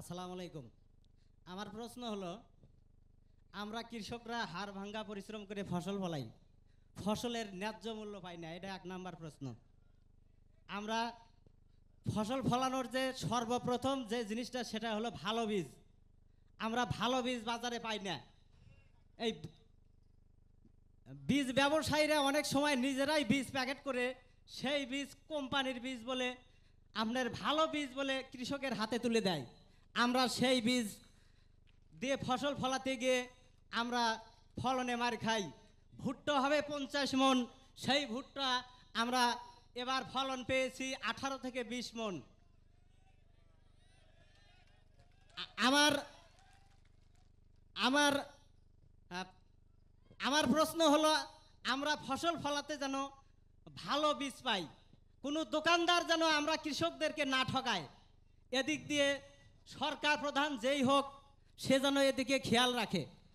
আসসালামু আলাইকুম। আমার প্রশ্ন হলো, আমরা কৃষকরা হাড় ভাঙ্গা পরিশ্রম করে ফসল ফলাই, ফসলের ন্যায্য মূল্য পাই না, এটা এক নাম্বার প্রশ্ন। আমরা ফসল ফলানোর যে সর্বপ্রথম যে জিনিসটা সেটা হলো ভালো বীজ। আমরা ভালো বীজ বাজারে পাই না। এই বীজ ব্যবসায়ীরা অনেক সময় নিজেরাই বীজ প্যাকেট করে সেই বীজ কোম্পানির বীজ বলে, আপনার ভালো বীজ বলে কৃষকের হাতে তুলে দেয়। আমরা সেই বীজ দিয়ে ফসল ফলাতে গিয়ে আমরা ফলনে মার খাই। ভুট্টা হবে 50 মন, সেই ভুট্টা আমরা এবার ফলন পেয়েছি 18 থেকে 20 মন। আমার আমার আমার প্রশ্ন হলো, আমরা ফসল ফলাতে যেন ভালো বীজ পাই, কোনো দোকানদার যেন আমরা কৃষকদেরকে না ঠকায়, এদিক দিয়ে সরকার প্রধান যেই হোক সে যেন এদিকে খেয়াল রাখে।